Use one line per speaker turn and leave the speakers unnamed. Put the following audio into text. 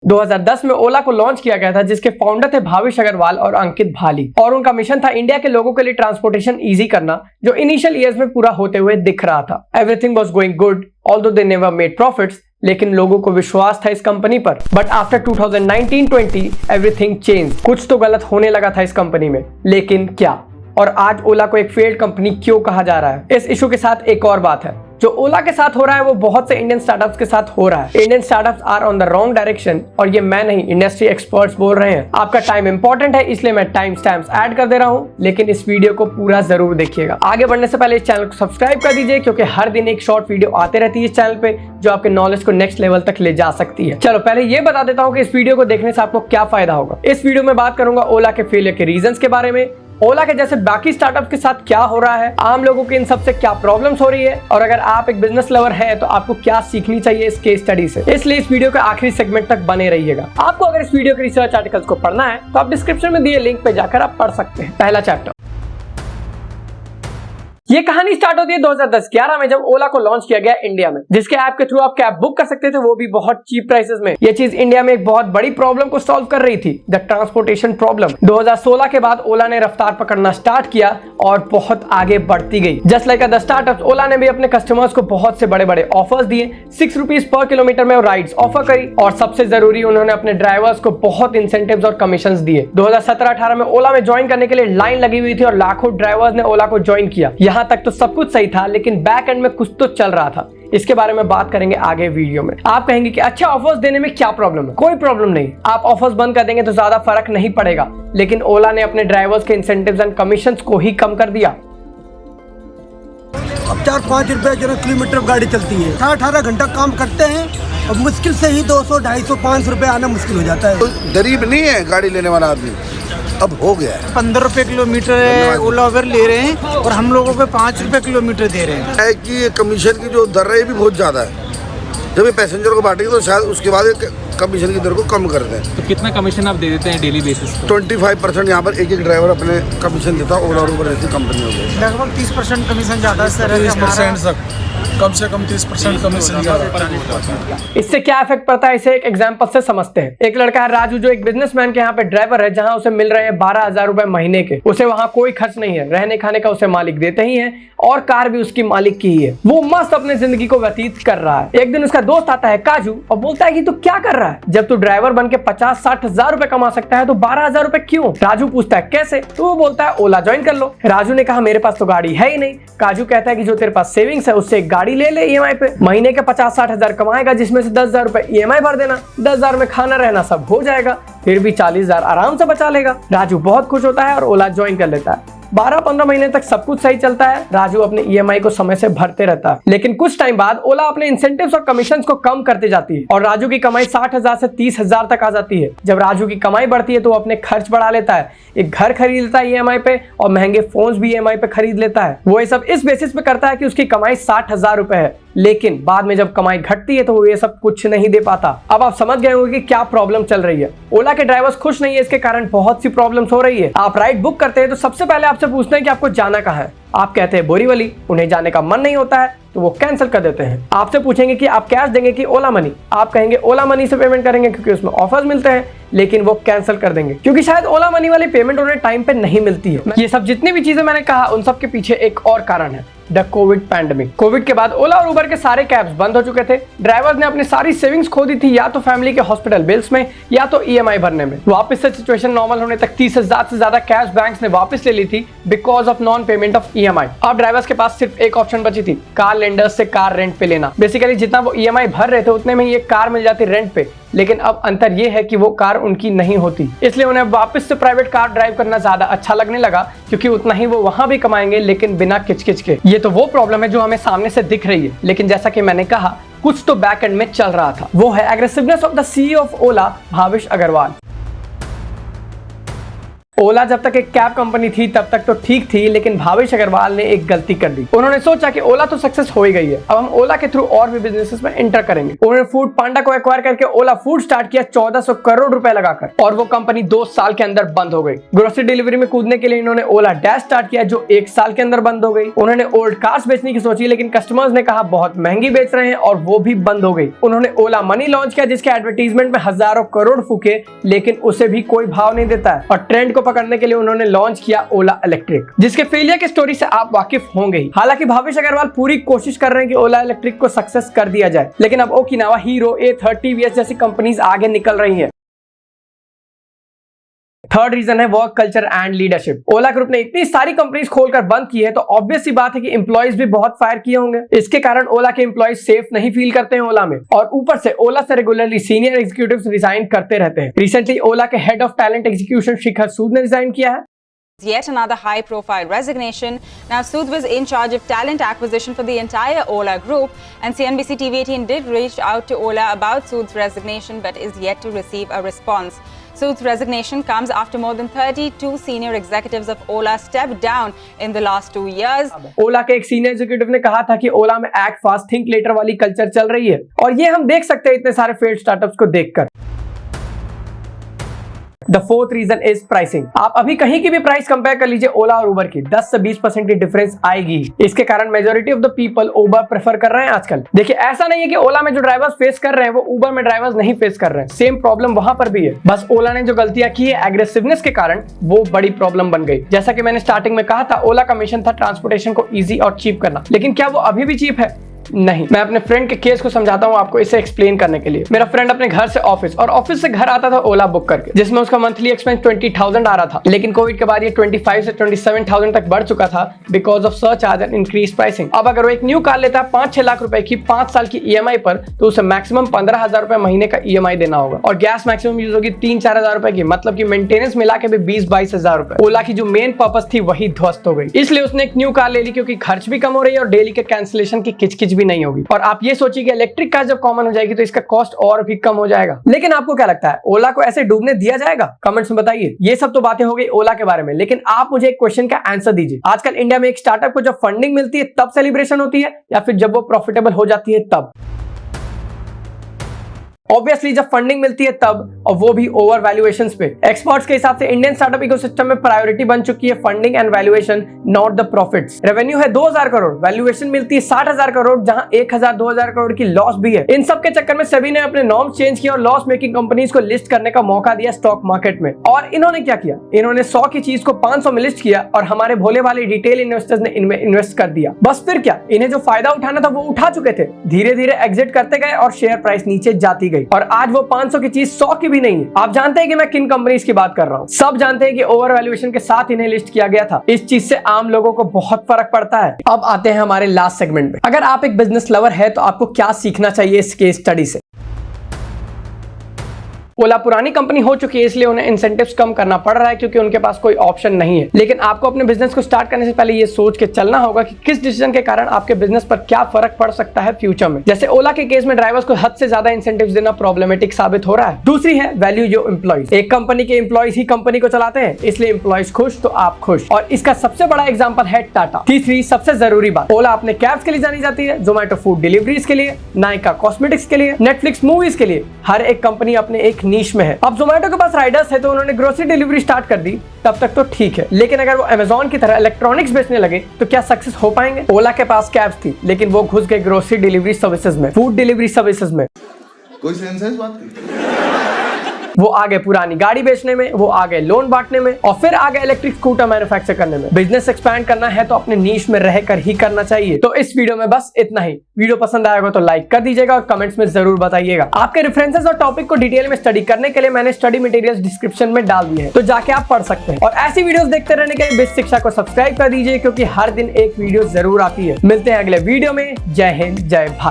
2010 में ओला को लॉन्च किया गया था, जिसके फाउंडर थे भाविश अग्रवाल और अंकित भाली, और उनका मिशन था इंडिया के लोगों के लिए ट्रांसपोर्टेशन इजी करना, जो इनिशियल ईयर्स में पूरा होते हुए दिख रहा था। Everything was going good, although they never made profits, लेकिन लोगों को विश्वास था इस कंपनी पर। But after 2019-20 everything change. कुछ तो गलत होने लगा था इस कंपनी में, लेकिन क्या? और आज ओला को एक फेल्ड कंपनी क्यों कहा जा रहा है? इस इशू के साथ एक और बात है, जो ओला के साथ हो रहा है वो बहुत से इंडियन स्टार्टअप्स के साथ हो रहा है। Indian startups are on the wrong direction, और ये मैं नहीं, इंडस्ट्री एक्सपर्ट्स बोल रहे हैं। आपका टाइम इंपॉर्टेंट है, इसलिए मैं टाइम स्टैम्प्स ऐड कर दे रहा हूँ, लेकिन इस वीडियो को पूरा जरूर देखिएगा। आगे बढ़ने से पहले इस चैनल को सब्सक्राइब कर दीजिए, क्योंकि हर दिन एक शॉर्ट वीडियो आते रहती है इस चैनल पे, जो आपके नॉलेज को नेक्स्ट लेवल तक ले जा सकती है। चलो पहले ये बता देता हूँ कि इस वीडियो को देखने से आपको क्या फायदा होगा। इस वीडियो में बात करूंगा ओला के फेलियर के रीजंस के बारे में, ओला के जैसे बाकी स्टार्टअप के साथ क्या हो रहा है, आम लोगों की इन सब से क्या प्रॉब्लम्स हो रही है, और अगर आप एक बिजनेस लवर हैं तो आपको क्या सीखनी चाहिए इस केस स्टडी से। इसलिए इस वीडियो के आखिरी सेगमेंट तक बने रहिएगा। आपको अगर इस वीडियो के रिसर्च आर्टिकल्स को पढ़ना है तो आप डिस्क्रिप्शन में दिए लिंक पे जाकर आप पढ़ सकते हैं। पहला चैप्टर। ये कहानी स्टार्ट होती है 2010-11 में, जब ओला को लॉन्च किया गया इंडिया में, जिसके ऐप के थ्रू आप कैब बुक कर सकते थे, वो भी बहुत चीप प्राइसेस में। ये चीज इंडिया में एक बहुत बड़ी प्रॉब्लम को सॉल्व कर रही थी, द ट्रांसपोर्टेशन प्रॉब्लम। 2016 के बाद ओला ने रफ्तार पकड़ना स्टार्ट किया और बहुत आगे बढ़ती गई। जस्ट लाइक द स्टार्टअप्स, ओला ने भी अपने कस्टमर्स को बहुत से बड़े बड़े ऑफर्स दिए। 6 रुपीज पर किलोमीटर में राइड्स ऑफर करी, और सबसे जरूरी, उन्होंने अपने ड्राइवर्स को बहुत इंसेंटिव्स और कमीशंस दिए। 2017-18 में ओला में ज्वाइन करने के लिए लाइन लगी हुई थी और लाखों ड्राइवर्स ने ओला को ज्वाइन किया। यहाँ तक तो सब कुछ सही था, लेकिन बैक एंड में कुछ तो चल रहा था। इसके बारे में बात करेंगे आगे वीडियो में। आप कहेंगे कि अच्छा, ऑफर्स देने में क्या प्रॉब्लम है? कोई प्रॉब्लम नहीं, आप ऑफर्स बंद कर देंगे तो ज्यादा फर्क नहीं पड़ेगा। लेकिन ओला ने अपने ड्राइवर्स के इंसेंटिव्स एंड कमीशंस को ही कम कर दिया।
अब 4-5 रुपए जो किलोमीटर गाड़ी चलती है, 18 घंटा काम करते हैं, और मुश्किल से ही 200, 250, 500 रुपए आना मुश्किल हो जाता है।
गरीब नहीं है गाड़ी लेने वाला आदमी, अब हो गया है।
15 रुपए किलोमीटर ओला उबर ले रहे हैं, और हम लोगों को 5 रुपए किलोमीटर दे रहे हैं।
है कि ये कमीशन की जो दर है ये भी बहुत ज़्यादा है। जब ये पैसेंजर को बांटेंगे तो शायद उसके बाद कमीशन की दर को कम कर दें।
तो कितना कमीशन आप दे देते हैं डेली बेसिस पे?
25% यहाँ पर एक ड्राइवर अपने कमीशन देता है। ओला और उबर ऐसी कंपनी हो गई,
लगभग 30% कमीशन ज्यादा है सर।
30% तक, कम से कम 30% कमीशन ज्यादा।
इससे क्या इफेक्ट पड़ता है, इसे एक एग्जांपल से समझते हैं। एक लड़का है राजू, जो एक बिजनेसमैन के यहाँ पे ड्राइवर है, जहाँ उसे मिल रहे हैं 12,000 रुपए महीने के। उसे वहाँ कोई खर्च नहीं है, रहने खाने का उसे मालिक देते ही है, और कार भी उसकी मालिक की ही है। वो मस्त अपने जिंदगी को व्यतीत कर रहा है। एक दिन उसका दोस्त आता है काजू, और बोलता है कि तू क्या कर रहा है? जब तू ड्राइवर बन के 50-60 हजार रुपए कमा सकता है तो 12,000 रुपए क्यों? राजू पूछता है कैसे? तो वो बोलता है ओला ज्वाइन कर लो। राजू ने कहा मेरे पास तो गाड़ी है ही नहीं। काजू कहता है कि जो तेरे पास सेविंग्स है उससे एक गाड़ी ले ले ईएमआई पे, महीने के 50-60 हजार कमाएगा, जिसमें से 10,000 रुपए ईएमआई भर देना, 10,000 में खाना रहना सब हो जाएगा, फिर भी 40,000 आराम से बचा लेगा। राजू बहुत खुश होता है और ओला ज्वाइन कर लेता है। 12-15 महीने तक सब कुछ सही चलता है। राजू अपने ईएमआई को समय से भरते रहता है, लेकिन कुछ टाइम बाद ओला अपने इंसेंटिव्स और कमीशंस को कम करते जाती है, और राजू की कमाई 60,000 से 30,000 तक आ जाती है। जब राजू की कमाई बढ़ती है तो वो अपने खर्च बढ़ा लेता है, एक घर खरीद लेता है ईएमआई पे, और महंगे फोन्स भी ईएमआई पे खरीद लेता है। वो ये सब इस बेसिस पे करता है कि उसकी कमाई 60,000 रुपए है, लेकिन बाद में जब कमाई घटती है तो वो ये सब कुछ नहीं दे पाता। अब आप समझ गए होंगे कि क्या प्रॉब्लम चल रही है। ओला के ड्राइवर्स खुश नहीं है, इसके कारण बहुत सी प्रॉब्लम्स हो रही है। आप राइड बुक करते हैं तो सबसे पहले आपसे पूछते हैं कि आपको जाना कहाँ है। आप कहते हैं बोरीवली, उन्हें जाने का मन नहीं होता है तो वो कैंसिल कर देते हैं। आपसे पूछेंगे कि आप कैश देंगे कि ओला मनी, आप कहेंगे ओला मनी से पेमेंट करेंगे क्योंकि उसमें ऑफर्स मिलते हैं, लेकिन वो कैंसिल कर देंगे क्योंकि शायद ओला मनी वाली पेमेंट उन्हें टाइम पे नहीं मिलती है। ये सब जितनी भी चीजें मैंने कहा, उन सब के पीछे एक और कारण है, द कोविड पैंडेमिक। कोविड के बाद ओला और उबर के सारे कैब्स बंद हो चुके थे। ड्राइवर्स ने अपनी सारी सेविंग्स खो दी थी, या तो फैमिली के हॉस्पिटल बिल्स में, या तो ईएमआई भरने में। वापस से सिचुएशन नॉर्मल होने तक 30,000 से ज्यादा कैश बैंक्स ने वापस ले ली थी because of non payment of EMI. अब ड्राइवर्स के पास सिर्फ एक ऑप्शन बची थी, कार लेंडर्स से कार रेंट पे लेना। बेसिकली जितना वो ईएमआई भर रहे थे उतने में ये कार मिल जाती रेंट पे, लेकिन अब अंतर ये है कि वो कार उनकी नहीं होती, इसलिए उन्हें वापस से प्राइवेट कार ड्राइव करना ज्यादा अच्छा लगने लगा, क्योंकि उतना ही वो वहां भी कमाएंगे, लेकिन बिना किचकिच के। ये तो वो प्रॉब्लम है जो हमें सामने से दिख रही है, लेकिन जैसा कि मैंने कहा, कुछ तो बैक एंड में चल रहा था। वो है aggressiveness of the CEO of Ola, Bhavish Aggarwal. Ola जब तक एक कैब कंपनी थी तब तक तो ठीक थी, लेकिन भावेश अग्रवाल ने एक गलती कर दी। उन्होंने सोचा कि ओला तो सक्सेस हो ही गई है, अब हम ओला के थ्रू और भी बिजनेसेस में एंटर करेंगे। उन्होंने फूड पांडा को एक्वायर करके ओला फूड स्टार्ट किया 1400 करोड़ रुपए लगाकर, और वो कंपनी 2 साल के अंदर बंद हो गई। ग्रोसरी डिलीवरी में कूदने के लिए इन्होंने ओला डैश स्टार्ट किया जो 1 साल के अंदर बंद हो गई। उन्होंने ओल्ड कार्स बेचने की सोची, लेकिन कस्टमर्स ने कहा बहुत महंगी बेच रहे हैं, और वो भी बंद हो गई। उन्होंने ओला मनी लॉन्च किया जिसके एडवर्टीजमेंट में हजारों करोड़ फूके, लेकिन उसे भी कोई भाव नहीं देता है। और ट्रेंड को पकड़ने के लिए उन्होंने लॉन्च किया ओला इलेक्ट्रिक, जिसके फेलियर की स्टोरी से आप वाकिफ होंगे ही। हालांकि भावेश अग्रवाल पूरी कोशिश कर रहे हैं कि ओला इलेक्ट्रिक को सक्सेस कर दिया जाए, लेकिन अब ओकिनावा, हीरो, एथर, टीवीएस जैसी कंपनीज आगे निकल रही हैं। थर्ड रीजन है work culture and leadership. Ola group ने इतनी सारी कंपनीज खोलकर बंद की है, तो ऑब्वियस सी बात है कि एम्प्लॉइज भी बहुत फायर किए होंगे। इसके कारण ओला के एम्प्लॉइज सेफ नहीं फील करते हैं ओला में, और ऊपर से ओला से रेगुलरली सीनियर एग्जीक्यूटिव्स रिजाइन करते रहते हैं। रिसेंटली ओला के हेड ऑफ टैलेंट एग्जीक्यूशन शिखर सूद ने रिजाइन किया है।
Yet another high-profile resignation. Now, Sood was in charge of talent acquisition for the entire Ola group, and CNBC TV18 did reach out to Ola about Sood's resignation, but is yet to receive a response. Sood's resignation comes after more than 32 senior executives of Ola stepped down in the last 2 years.
ओला के एक senior executive ने कहा था कि ओला में act fast think letter वाली culture चल रही है, और ये हम देख सकते हैं इतने सारे फेल्ड स्टार्टअप्स को देखकर। The fourth reason is pricing. आप अभी कहीं की भी प्राइस कंपेयर कर लीजिए ओला और उबर की, 10 से 20% की डिफरेंस आएगी। इसके कारण majority of the people Uber prefer कर रहे हैं आजकल। देखिए, ऐसा नहीं है कि ओला में जो ड्राइवर्स फेस कर रहे हैं वो उबर में ड्राइवर्स नहीं फेस कर रहे हैं, सेम प्रॉब्लम वहां पर भी है। बस ओला ने जो गलतियां की है एग्रेसिवनेस के कारण, वो बड़ी प्रॉब्लम बन गई। जैसा कि मैंने स्टार्टिंग में कहा था, ओला का मिशन था ट्रांसपोर्टेशन को ईजी और चीप करना, लेकिन क्या वो अभी भी चीप है? नहीं। मैं अपने फ्रेंड के केस को समझाता हूँ आपको इसे एक्सप्लेन करने के लिए। मेरा फ्रेंड अपने घर से ऑफिस और ऑफिस से घर आता था ओला बुक करके, जिसमें उसका मंथली एक्सपेंस 20,000 आ रहा था, लेकिन कोविड के बाद ये 25 से 27,000 तक बढ़ चुका था because of surcharge and increase pricing. अब अगर वो एक न्यू कार लेता है 5-6 लाख रुपए की 5 साल की EMI पर, तो उसे मैक्सिमम 15,000 रुपए महीने का EMI देना होगा, और गैस मैक्सिमम यूज होगी 3-4 हजार रुपए की, मतलब की मेंटेनेंस मिला के भी 20-22 हजार रुपए। ओला की जो मेन पर्पस थी वही ध्वस्त हो गई। इसलिए उसने एक न्यू कार ले ली, क्योंकि खर्च भी कम हो रही है और डेली के कैंसिलेशन की किचकिच भी नहीं होगी। और आप ये सोचिए कि इलेक्ट्रिक कार जब कॉमन हो जाएगी तो इसका कॉस्ट और भी कम हो जाएगा। लेकिन आपको क्या लगता है, ओला को ऐसे डूबने दिया जाएगा? कमेंट्स में बताइए। ये सब तो बातें हो गई ओला के बारे में, लेकिन आप मुझे एक क्वेश्चन का आंसर दीजिए। आजकल इंडिया में एक स्टार्टअप को जब फंडिंग मिलती है तब सेलिब्रेशन होती है, या फिर जब वो प्रॉफिटेबल हो जाती है तब? ऑब्वियसली जब फंडिंग मिलती है तब, और वो भी ओवर वैल्यूएशंस पे। एक्सपर्ट्स के हिसाब से इंडियन स्टार्टअप इकोसिस्टम में प्रायोरिटी बन चुकी है funding and valuation, not the profits. Revenue है 2,000 करोड़, वैल्यूएशन मिलती है 60,000 करोड़, जहां 1,000-2,000 करोड़ की लॉस भी है। इन सब के चक्कर में सभी ने अपने नॉर्म्स चेंज किया और लॉस मेकिंग कंपनीज को लिस्ट करने का मौका दिया स्टॉक मार्केट में। और इन्होंने क्या किया, इन्होंने 100 की चीज को 500 में लिस्ट किया, और हमारे भोले वाले रिटेल इन्वेस्टर्स ने इनमें इन्वेस्ट कर दिया। बस फिर क्या, इन्हें जो फायदा उठाना था वो उठा चुके थे, धीरे धीरे एग्जिट करते गए और शेयर प्राइस नीचे जाती गई, और आज वो 500 की चीज 100 की भी नहीं है। आप जानते हैं कि मैं किन कंपनीज की बात कर रहा हूं। सब जानते हैं कि ओवर वैल्यूएशन के साथ इन्हें लिस्ट किया गया था। इस चीज से आम लोगों को बहुत फर्क पड़ता है। अब आते हैं हमारे लास्ट सेगमेंट में। अगर आप एक बिजनेस लवर है तो आपको क्या सीखना चाहिए इस केस स्टडी से? ओला पुरानी कंपनी हो चुकी है, इसलिए उन्हें इंसेंटिव्स कम करना पड़ रहा है, क्योंकि उनके पास कोई ऑप्शन नहीं है। लेकिन आपको अपने बिजनेस को स्टार्ट करने से पहले ये सोच के चलना होगा कि किस डिसीजन के कारण आपके बिजनेस पर क्या फर्क पड़ सकता है फ्यूचर में। जैसे ओला के केस में ड्राइवर्स को हद से ज्यादा इंसेंटिव्स देना प्रॉब्लमेटिक साबित हो रहा है। दूसरी है वैल्यू योर एम्प्लॉइज। एक कंपनी के एम्प्लॉइज ही कंपनी को चलाते हैं, इसलिए एम्प्लॉइज खुश तो आप खुश, और इसका सबसे बड़ा एग्जाम्पल है टाटा। तीसरी सबसे जरूरी बात, ओला अपने कैब्स के लिए जानी जाती है, जोमैटो फूड डिलीवरीज के लिए, नायका कॉस्मेटिक्स के लिए, नेटफ्लिक्स मूवीज के लिए। हर एक कंपनी अपने एक नीश में है। अब जोमैटो के पास राइडर्स है तो उन्होंने ग्रोसरी डिलीवरी स्टार्ट कर दी, तब तक तो ठीक है, लेकिन अगर वो अमेज़न की तरह इलेक्ट्रॉनिक्स बेचने लगे तो क्या सक्सेस हो पाएंगे? ओला के पास कैब्स थी, लेकिन वो घुस गए ग्रोसरी डिलीवरी सर्विसेज में, फूड डिलीवरी सर्विसेज में।
कोई सेंस है इस बात की?
वो आ गए पुरानी गाड़ी बेचने में, वो आ गए लोन बांटने में, और फिर आ गए इलेक्ट्रिक स्कूटर मैन्युफैक्चर करने में। बिजनेस एक्सपैंड करना है तो अपने नीश में रहकर ही करना चाहिए। तो इस वीडियो में बस इतना ही। वीडियो पसंद आएगा तो लाइक कर दीजिएगा और कमेंट्स में जरूर बताइएगा। आपके रेफरेंसेस और टॉपिक को डिटेल में स्टडी करने के लिए मैंने स्टडी मटेरियल्स डिस्क्रिप्शन में डाल दिए हैं, तो जाके आप पढ़ सकते हैं। और ऐसी वीडियोस देखते रहने के लिए बिज शिक्षा को सब्सक्राइब कर दीजिए, क्योंकि हर दिन एक वीडियो जरूर आती है। मिलते हैं अगले वीडियो में। जय हिंद, जय भारत।